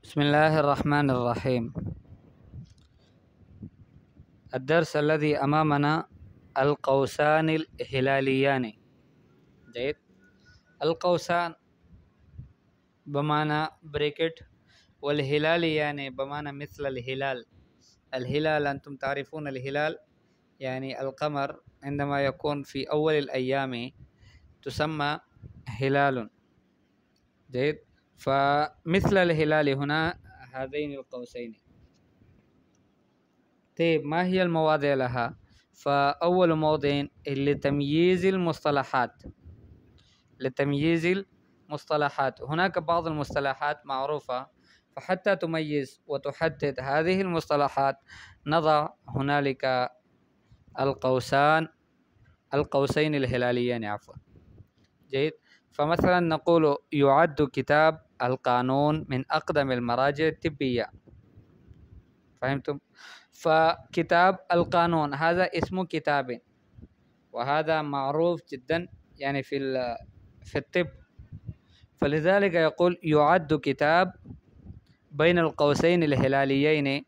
بسم الله الرحمن الرحيم. الدرس الذي أمامنا القوسان الهلاليان. جيد. القوسان بمعنى بريكت، والهلاليان بمعنى مثل الهلال. الهلال أنتم تعرفون الهلال يعني القمر عندما يكون في أول الأيام تسمى هلال. جيد. فمثل الهلال هنا هذين القوسين. طيب، ما هي المواضع لها؟ فأول موضع لتمييز المصطلحات. هناك بعض المصطلحات معروفة، فحتى تميز وتحدد هذه المصطلحات نضع هنالك القوسين الهلاليين جيد. فمثلا نقول يعد كتاب القانون من أقدم المراجع الطبية. فهمتم؟ فكتاب القانون هذا اسم كتاب، وهذا معروف جدا يعني في الطب، فلذلك يقول يعد كتاب بين القوسين الهلاليين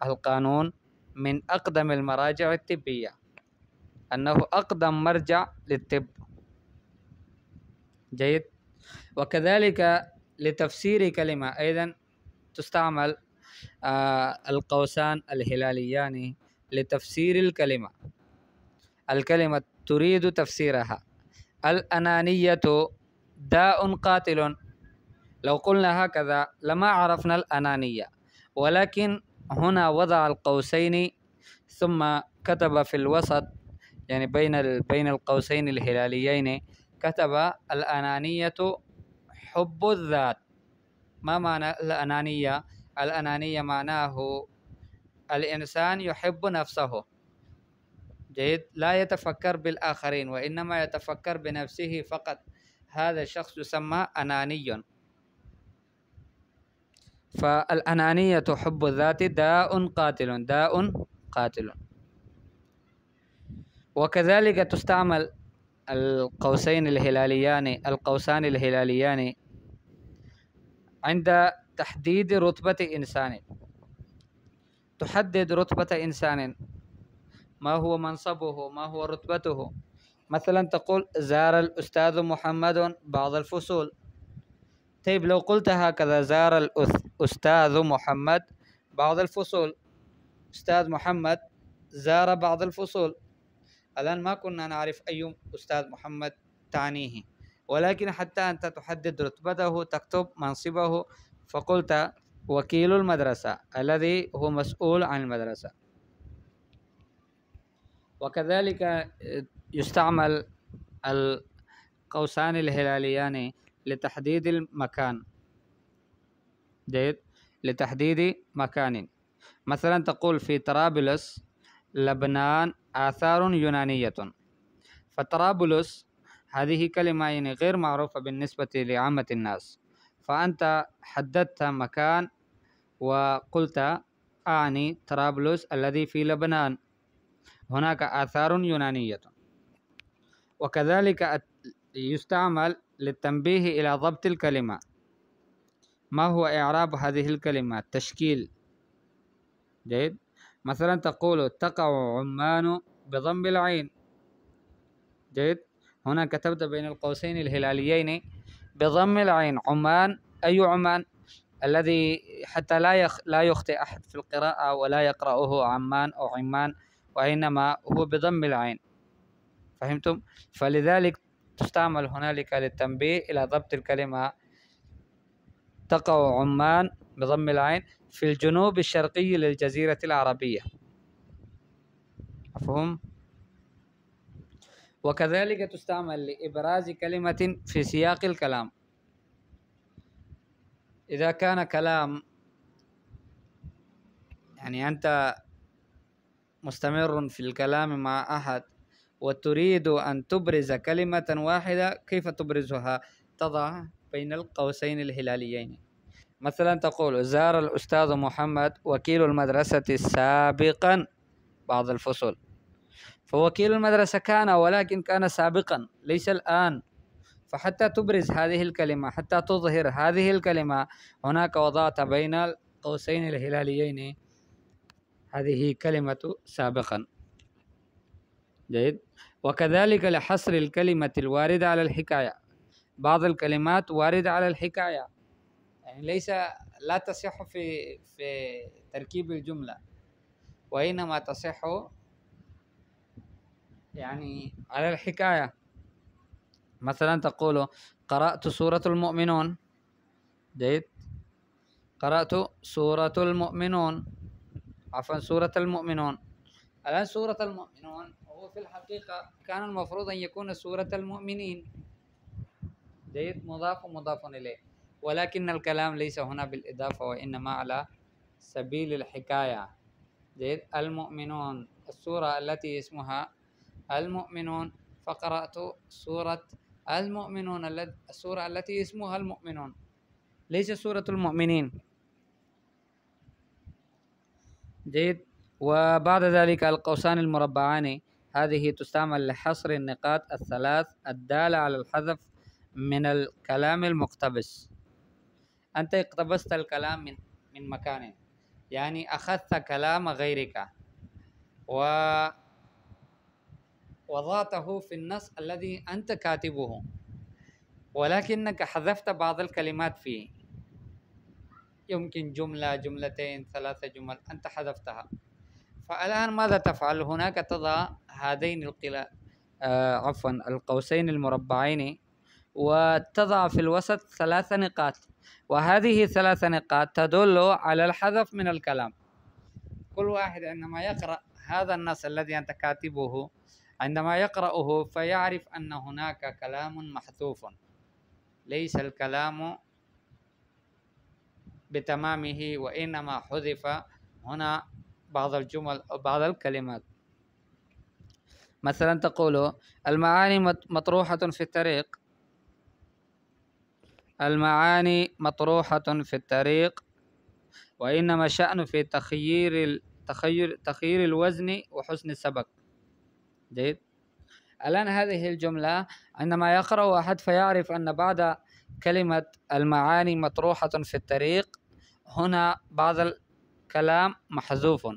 القانون من أقدم المراجع الطبية، أنه أقدم مرجع للطب. جيد. وكذلك لتفسير كلمة أيضا تستعمل القوسان الهلاليان لتفسير الكلمة تريد تفسيرها. الأنانية داء قاتل. لو قلنا هكذا لما عرفنا الأنانية، ولكن هنا وضع القوسين ثم كتب في الوسط، يعني بين القوسين الهلاليين كتب الأنانية حب الذات. ما معنى الأنانية؟ الأنانية معناه الإنسان يحب نفسه. جيد. لا يتفكر بالآخرين وإنما يتفكر بنفسه فقط. هذا الشخص يسمى أناني. فالأنانية حب الذات داء قاتل. وكذلك تستعمل القوسان الهلاليان عند تحديد رتبة إنسان. تحدد رتبة إنسان، ما هو منصبه، ما هو رتبته. مثلا تقول زار الأستاذ محمد بعض الفصول. طيب، لو قلت هكذا زار الأستاذ محمد بعض الفصول، أستاذ محمد زار بعض الفصول، الآن ما كنا نعرف أي أستاذ محمد تعنيه، ولكن حتى أنت تحدد رتبته تكتب منصبه، فقلت وكيل المدرسة الذي هو مسؤول عن المدرسة. وكذلك يستعمل القوسان الهلاليان لتحديد المكان. جيد. لتحديد مكان. مثلا تقول في طرابلس لبنان آثار يونانية. فطرابلس هذه كلمة يعني غير معروفة بالنسبة لعامة الناس، فأنت حددت مكان وقلت أعني طرابلس الذي في لبنان، هناك آثار يونانية. وكذلك يستعمل للتنبيه إلى ضبط الكلمة. ما هو إعراب هذه الكلمات؟ تشكيل. جيد. مثلا تقول تقع عمان بضم العين. جيد. هنا كتبت بين القوسين الهلاليين بضم العين عمان. أي عمان؟ الذي حتى لا يخطئ أحد في القراءة ولا يقرأه عمان أو عمان، وإنما هو بضم العين. فهمتم؟ فلذلك تستعمل هنالك للتنبيه إلى ضبط الكلمة. تقع عمان بضم العين في الجنوب الشرقي للجزيرة العربية. مفهوم؟ وكذلك تستعمل لإبراز كلمة في سياق الكلام. إذا كان كلام يعني أنت مستمر في الكلام مع أحد وتريد أن تبرز كلمة واحدة، كيف تبرزها؟ تضع بين القوسين الهلاليين. مثلا تقول زار الأستاذ محمد وكيل المدرسة سابقا بعض الفصول. فوكيل المدرسة كان، ولكن كان سابقا ليس الآن، فحتى تبرز هذه الكلمة، حتى تظهر هذه الكلمة، هناك وضعت بين القوسين الهلاليين هذه كلمة سابقا. جيد. وكذلك لحصر الكلمة الواردة على الحكاية، بعض الكلمات واردة على الحكاية، يعني لا تصح في تركيب الجملة، وإنما تصح يعني على الحكاية. مثلا تقول قرأت سورة المؤمنون. جيد. قرأت سورة المؤمنون، عفوا سورة المؤمنون. الآن سورة المؤمنون هو في الحقيقة كان المفروض أن يكون سورة المؤمنين. جيد. مضاف ومضاف إليه، ولكن الكلام ليس هنا بالإضافة وإنما على سبيل الحكاية. جيد. المؤمنون، السورة التي اسمها المؤمنون، فقرأت سورة المؤمنون، السورة التي اسمها المؤمنون، ليس سورة المؤمنين. جيد. وبعد ذلك القوسان المربعان، هذه تستعمل لحصر النقاط الثلاث الدالة على الحذف من الكلام المقتبس. أنت اقتبست الكلام من مكان، يعني أخذت كلام غيرك ووضعته في النص الذي أنت كاتبه، ولكنك حذفت بعض الكلمات فيه، يمكن جملة، جملتين، 3 جمل أنت حذفتها. فالآن ماذا تفعل؟ هناك تضع هذين القوسين المربعين، وتضع في الوسط 3 نقاط، وهذه 3 نقاط تدل على الحذف من الكلام. كل واحد عندما يقرأ هذا النص الذي أنت كاتبه، عندما يقرأه فيعرف أن هناك كلام محذوف، ليس الكلام بتمامه، وإنما حذف هنا بعض الجمل أو بعض الكلمات. مثلا تقول المعاني مطروحة في الطريق، المعاني مطروحة في الطريق، وإنما شأن في تخيير الوزن وحسن السبق. جيد. الآن هذه الجملة عندما يقرأ أحد فيعرف أن بعد كلمة المعاني مطروحة في الطريق هنا بعض الكلام محذوف.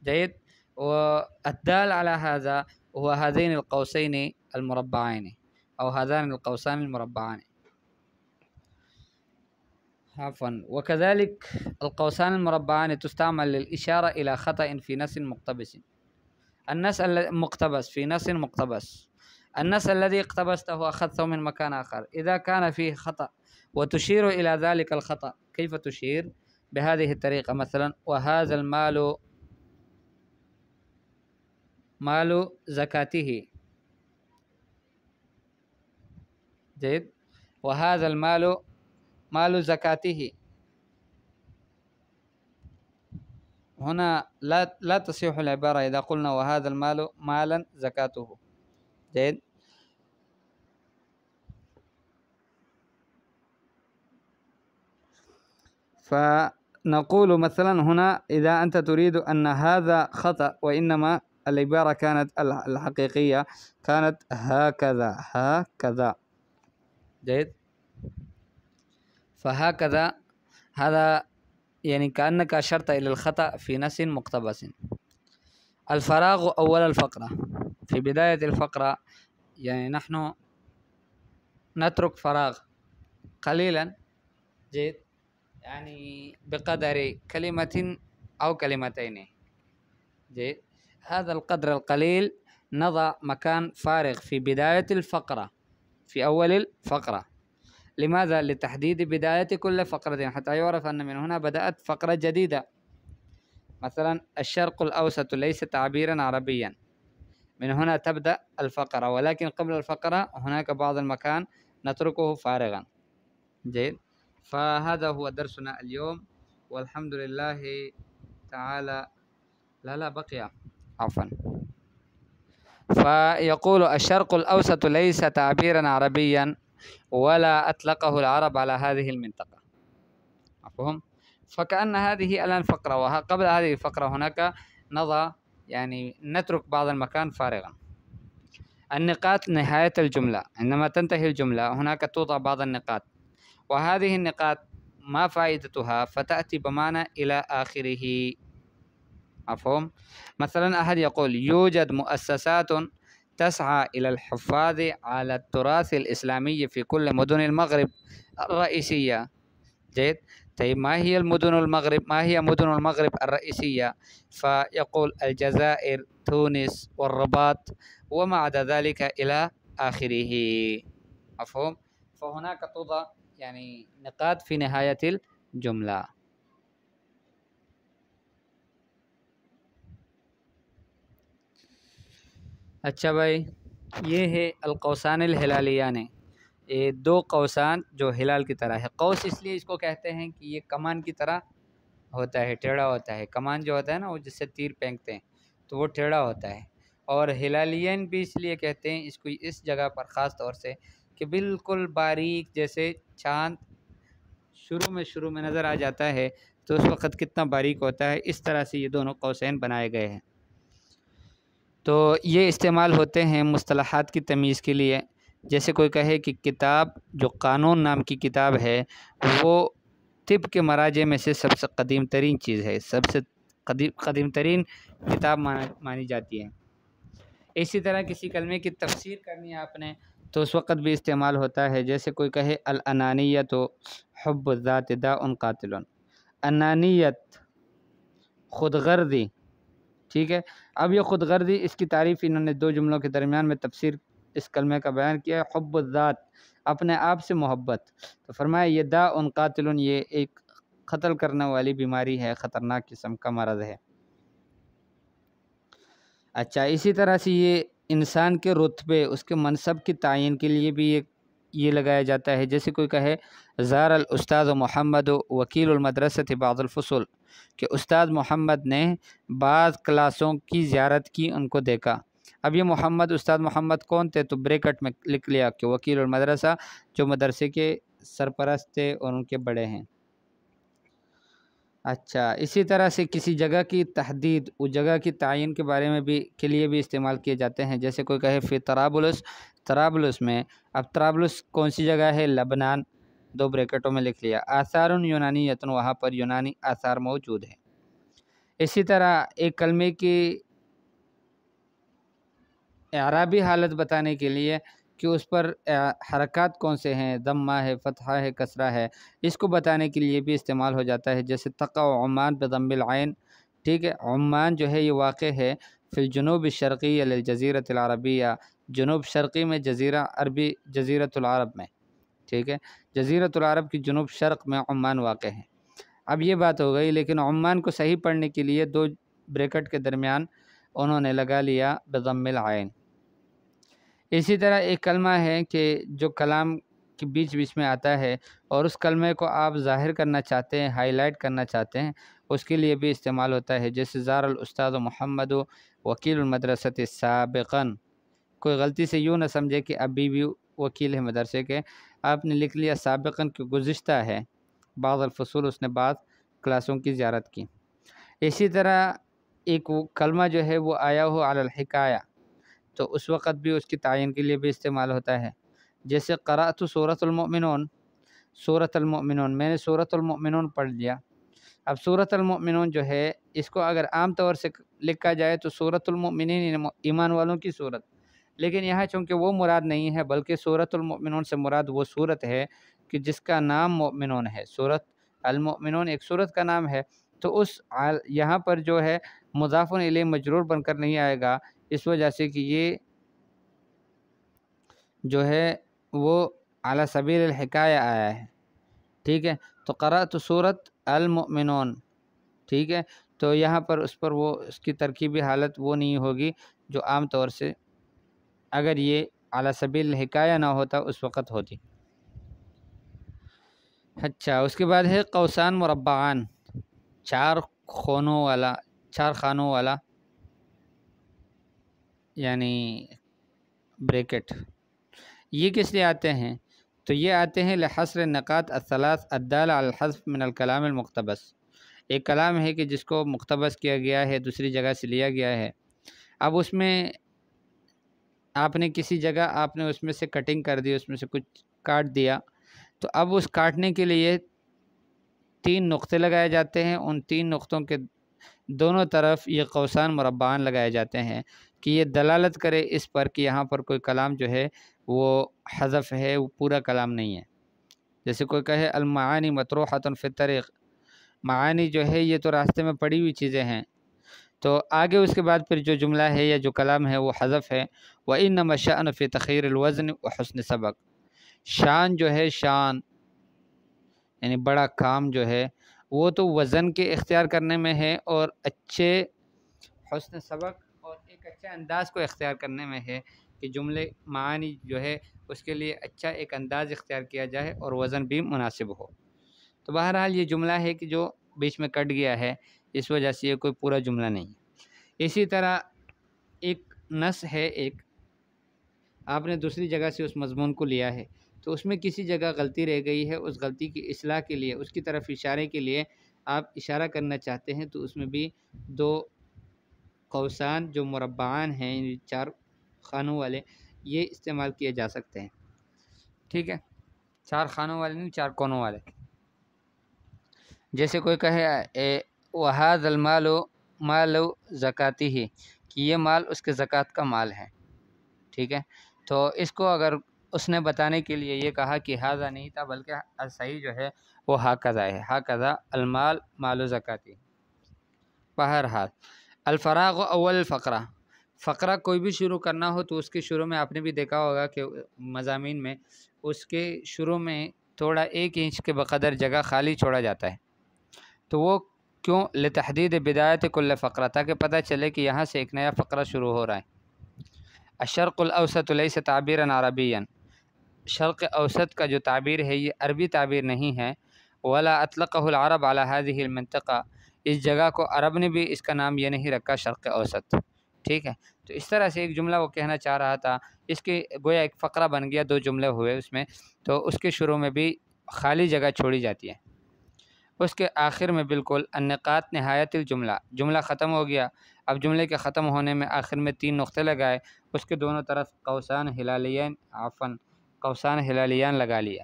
جيد. والدال على هذا هو هذين القوسين المربعين أو هذان القوسان المربعان، عفوا. وكذلك القوسان المربعان تستعمل للإشارة إلى خطأ في نص مقتبس. النص المقتبس في نص مقتبس، النص الذي اقتبسته أخذته من مكان آخر، إذا كان فيه خطأ وتشير إلى ذلك الخطأ، كيف تشير؟ بهذه الطريقة. مثلا وهذا المال مال زكاته. جيد. وهذا المال مال زكاته، هنا لا تصح العبارة إذا قلنا وهذا المال مالا زكاته. جيد. فنقول مثلا هنا إذا أنت تريد أن هذا خطأ، وإنما العبارة كانت الحقيقية كانت هكذا. جيد. فهكذا هذا يعني كأنك أشرت إلى الخطأ في نص مقتبس. الفراغ أول الفقرة، في بداية الفقرة يعني نحن نترك فراغ قليلا. جيد. يعني بقدر كلمة أو كلمتين. جيد. هذا القدر القليل نضع مكان فارغ في بداية الفقرة، في أول الفقرة. لماذا؟ لتحديد بداية كل فقرة، حتى يعرف أن من هنا بدأت فقرة جديدة. مثلا الشرق الأوسط ليس تعبيرا عربيا، من هنا تبدأ الفقرة، ولكن قبل الفقرة هناك بعض المكان نتركه فارغا. جيد. فهذا هو درسنا اليوم، والحمد لله تعالى. لا بقي، عفوا. فيقول الشرق الأوسط ليس تعبيرا عربيا ولا أطلقه العرب على هذه المنطقة. مفهوم؟ فكأن هذه الآن فقرة، وقبل هذه الفقرة هناك نضع يعني نترك بعض المكان فارغا. النقاط نهاية الجملة، عندما تنتهي الجملة هناك توضع بعض النقاط، وهذه النقاط ما فائدتها؟ فتأتي بمعنى إلى آخره. مفهوم؟ مثلا أحد يقول يوجد مؤسسات تسعى إلى الحفاظ على التراث الإسلامي في كل مدن المغرب الرئيسية. جيد. طيب ما هي مدن المغرب الرئيسية؟ فيقول الجزائر، تونس، والرباط، وما عدا ذلك إلى آخره. مفهوم؟ فهناك توضع يعني نقاط في نهاية الجملة. اچھا بھائی، یہ ہے القوسان الہلالیان، یہ دو قوسان جو ہلال کی طرح ہے۔ قوس اس لیے اس کو کہتے ہیں کہ یہ کمان کی طرح ہوتا ہے، ٹیڑھا ہوتا ہے۔ کمان جو ہوتا ہے نا، وہ جس سے تیر پھینکتے ہیں تو وہ ٹیڑھا ہوتا ہے۔ اور ہلالین بھی اس لیے کہتے ہیں اس کو اس جگہ پر خاص طور سے کہ بالکل باریک، جیسے چاند شروع میں نظر آ جاتا ہے تو اس وقت کتنا باریک ہوتا ہے، اس طرح سے یہ دونوں قوسین بنائے گئے ہیں۔ تو یہ استعمال ہوتے ہیں مصطلحات کی تمیز کے لیے۔ جیسے کوئی کہے کہ کتاب جو قانون نام کی کتاب ہے وہ طب کے مراجع میں سے سب سے قدیم ترین چیز ہے، سب سے قدیم ترین کتاب مانی جاتی ہے۔ اسی طرح کسی کلمے کی تفسیر کرنی ہے آپ نے تو اس وقت بھی استعمال ہوتا ہے۔ جیسے کوئی کہے الانانیت حب الذات داء قاتل، انانیت خود غرضی، ٹھیک ہے۔ اب یہ خود غرضی، اس کی تعریف انہوں نے دو جملوں کے درمیان میں تفسیر اس کلمے کا بیان کیا ہے، حب الذات، اپنے آپ سے محبت۔ تو فرمایا یہ داء قاتل، یہ ایک قتل کرنے والی بیماری ہے، خطرناک قسم کا مرض ہے۔ اچھا، اسی طرح سے یہ انسان کے رتبے، اس کے منصب کی تعین کے لیے بھی یہ لگایا جاتا ہے۔ جیسے کوئی کہے زار الاستاذ محمد وکیل المدرسۃ بعض الفصول، کہ استاد محمد نے بعض کلاسوں کی زیارت کی، ان کو دیکھا۔ اب یہ استاد محمد کون تھے؟ تو بریکٹ میں لکھ لیا کہ وکیل المدرسہ، جو مدرسے کے سرپرست تھے اور ان کے بڑے ہیں۔ اچھا، اسی طرح سے کسی جگہ کی تحدید، اس جگہ کی تعین کے بارے میں کے لیے بھی استعمال کیے جاتے ہیں۔ جیسے کوئی کہے فی طرابلس میں، اب طرابلس کون سی جگہ ہے؟ لبنان، دو بریکٹوں میں لکھ لیا۔ آثار یونانیت، وہاں پر یونانی آثار موجود ہیں۔ اسی طرح ایک کلمے کی اعرابی حالت بتانے کے لیے کہ اس پر حرکات کون سے ہیں، ضمہ ہے، فتحہ ہے، کسرہ ہے، اس کو بتانے کے لیے بھی استعمال ہو جاتا ہے۔ جیسے تقع عمان بضم العین، ٹھیک ہے۔ عمان جو ہے یہ واقع ہے فی الجنوب الشرقی للجزیرۃ العربیہ، جنوب شرقی میں جزیرہ عربی، جزیرۃ العرب میں، ٹھیک ہے۔ جزیرۃ العرب کی جنوب شرق میں عمان واقع ہے۔ اب یہ بات ہو گئی، لیکن عمان کو صحیح پڑھنے کے لیے دو بریکٹ کے درمیان انہوں نے لگا لیا بضم العین۔ اسی طرح ایک کلمہ ہے کہ جو کلام کے بیچ میں آتا ہے اور اس کلمے کو آپ ظاہر کرنا چاہتے ہیں، ہائی لائٹ کرنا چاہتے ہیں، اس کے لیے بھی استعمال ہوتا ہے۔ جیسے زار الاستاذ محمد وکیل المدرسۃ سابقا، کوئی غلطی سے یوں نہ سمجھے کہ ابھی بھی وکیل ہے مدرسے کے، آپ نے لکھ لیا سابقا کہ گزشتہ ہے، بعض الفصول، اس نے بعض کلاسوں کی زیارت کی۔ اسی طرح ایک کلمہ جو ہے وہ آیا ہو علی الحکایہ، تو اس وقت بھی اس کی تعین کے لیے بھی استعمال ہوتا ہے۔ جیسے قرأت سورۃ المؤمنون، میں نے سورۃ المؤمنون پڑھ لیا۔ اب سورۃ المؤمنون جو ہے اس کو اگر عام طور سے لکھا جائے تو سورۃ المؤمنین، ایمان والوں کی صورت، لیکن یہاں چونکہ وہ مراد نہیں ہے، بلکہ سورۃ المؤمنون سے مراد وہ صورت ہے کہ جس کا نام مؤمنون ہے۔ سورۃ المؤمنون ایک صورت کا نام ہے، تو یہاں پر جو ہے مضاف الیہ مجرور بن کر نہیں آئے گا، اس وجہ سے کہ یہ جو ہے وہ علی سبیل الحکایہ آیا ہے، ٹھیک ہے۔ تو قرأت سورۃ المؤمنون، ٹھیک ہے، تو یہاں پر اس کی ترکیبی حالت وہ نہیں ہوگی جو عام طور سے اگر یہ علی سبیل الحکایہ نہ ہوتا اس وقت ہوتی۔ اچھا، اس کے بعد ہے قوسان مربعان، چار خانوں والا یعنی بریکٹ۔ یہ کس لیے آتے ہیں؟ تو یہ آتے ہیں لحصر النقاط الثلاث الدالہ علی الحذف من الکلام المقتبس۔ ایک کلام ہے کہ جس کو مقتبس کیا گیا ہے، دوسری جگہ سے لیا گیا ہے، اب اس میں آپ نے کسی جگہ آپ نے اس میں سے کٹنگ کر دی، اس میں سے کچھ کاٹ دیا، تو اب اس کاٹنے کے لیے 3 نقطے لگائے جاتے ہیں، ان 3 نقطوں کے دونوں طرف یہ قوسان مربعان لگائے جاتے ہیں کہ یہ دلالت کرے اس پر کہ یہاں پر کوئی کلام جو ہے وہ حذف ہے، وہ پورا کلام نہیں ہے۔ جیسے کوئی کہے المعانی مطروحۃ فی الطریق، معانی جو ہے یہ تو راستے میں پڑی ہوئی چیزیں ہیں، تو آگے اس کے بعد پھر جو جملہ ہے یا جو کلام ہے وہ حذف ہے۔ وَإِنَّمَا الشَّأْنُ فِي تَخِيرِ الْوَزْنِ وَحُسْنِ سبق، شان جو ہے، شان یعنی بڑا کام جو ہے وہ تو وزن کے اختیار کرنے میں ہے، اور اچھے حسن سبق اور ایک اچھے انداز کو اختیار کرنے میں ہے کہ جملے معانی جو ہے اس کے لیے اچھا ایک انداز اختیار کیا جائے اور وزن بھی مناسب ہو۔ تو بہرحال یہ جملہ ہے کہ جو بیچ میں کٹ گیا ہے، اس وجہ سے یہ کوئی پورا جملہ نہیں ہے۔ اسی طرح ایک نص ہے، ایک آپ نے دوسری جگہ سے اس مضمون کو لیا ہے، تو اس میں کسی جگہ غلطی رہ گئی ہے، اس غلطی کی اصلاح کے لیے، اس کی طرف اشارے کے لیے آپ اشارہ کرنا چاہتے ہیں، تو اس میں بھی 2 قوسان جو مربعان ہیں، یعنی 4 خانوں والے، یہ استعمال کیے جا سکتے ہیں۔ ٹھیک ہے، 4 خانوں والے نہیں، 4 کونوں والے۔ جیسے کوئی کہے وَهَذَا الْمَالُ مَالُ زَكَاتِهِ، کہ یہ مال اس کے زکوٰۃ کا مال ہے۔ ٹھیک ہے، تو اس کو اگر اس نے بتانے کے لیے یہ کہا کہ ہاذا نہیں تھا، بلکہ صحیح جو ہے وہ ہاکذا ہے، ہاکذا المال مال زکاتی۔ بہرحال الفراغ اول الفقرہ، فقرہ کوئی بھی شروع کرنا ہو تو اس کے شروع میں آپ نے بھی دیکھا ہوگا کہ مضامین میں اس کے شروع میں تھوڑا 1 انچ کے بقدر جگہ خالی چھوڑا جاتا ہے، تو وہ کیوں؟ لتحدید بدایت کل فقرہ، تاکہ پتہ چلے کہ یہاں سے ایک نیا فقرہ شروع ہو رہا ہے۔ الشرق الاوسط لیس تعبیرا عربیا، شرق اوسط کا جو تعبیر ہے یہ عربی تعبیر نہیں ہے۔ ولا اطلقه العرب على هذه المنطقہ، اس جگہ کو عرب نے بھی اس کا نام یہ نہیں رکھا شرق اوسط۔ ٹھیک ہے، تو اس طرح سے ایک جملہ وہ کہنا چاہ رہا تھا، اس کے گویا ایک فقرہ بن گیا، 2 جملے ہوئے اس میں، تو اس کے شروع میں بھی خالی جگہ چھوڑی جاتی ہے، اس کے آخر میں بالکل النقاط نہایت الجملہ، جملہ ختم ہو گیا، اب جملے کے ختم ہونے میں آخر میں 3 نقطے لگائے، اس کے دونوں طرف قوسان ہلالیان، قوسان ہلالیان لگا لیا،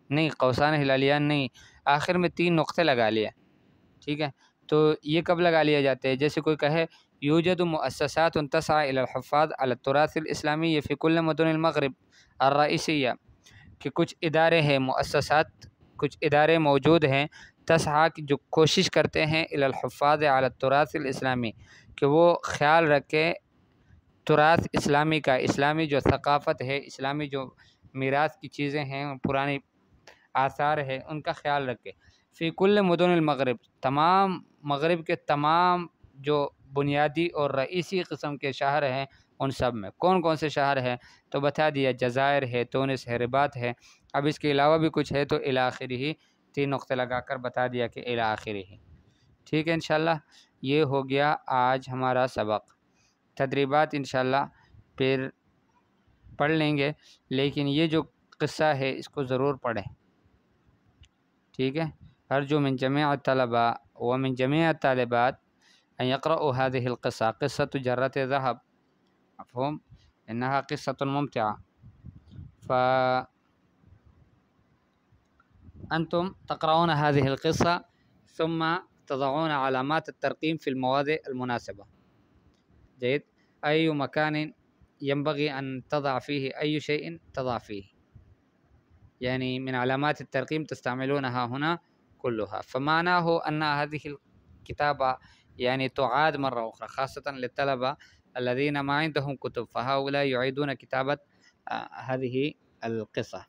نہیں قوسان ہلالیان نہیں، آخر میں 3 نقطے لگا لیا۔ ٹھیک ہے، تو یہ کب لگا لیا جاتے ہیں؟ جیسے کوئی کہے یوجد مؤسسات تسعى الى الحفاظ على التراث الاسلامی فی کل مدن المغرب الرئیسیہ، کہ کچھ ادارے ہیں، مؤسسات، کچھ ادارے موجود ہیں، تسعى جو کوشش کرتے ہیں الى الحفاظ على التراث الاسلامی، کہ وہ خیال رکھے تراث اسلامی کا، اسلامی جو ثقافت ہے، اسلامی جو میراث کی چیزیں ہیں، پرانی آثار ہے، ان کا خیال رکھے۔ فی کل مدن المغرب، تمام مغرب کے تمام جو بنیادی اور رئیسی قسم کے شہر ہیں ان سب میں۔ کون کون سے شہر ہیں؟ تو بتا دیا، جزائر ہے، تونس ہے، رباط ہے، اب اس کے علاوہ بھی کچھ ہے تو الی آخرہ، 3 نقطے لگا کر بتا دیا کہ الی آخرہ۔ ٹھیک ہے، انشاءاللہ یہ ہو گیا آج ہمارا سبق۔ تدریبات انشاءاللہ پھر پڑھ لیں گے، لیکن یہ جو قصہ ہے اس کو ضرور پڑھیں۔ ٹھیک ہے، ارجو من جميع الطلباء ومن جميع الطالبات ان يقرأوا هذه القصة، قصة جرة ذهب، مفهوم؟ انها قصة ممتعة، فأنتم تقرؤون هذه القصة ثم تضعون علامات الترقيم في المواضع المناسبة. جيد، أي مكان ينبغي أن تضع فيه أي شيء تضع فيه، يعني من علامات الترقيم تستعملونها هنا كلها. فمعناه أن هذه الكتابة يعني تعاد مرة أخرى، خاصة للطلبة الذين ما عندهم كتب، فهؤلاء يعيدون كتابة هذه القصة.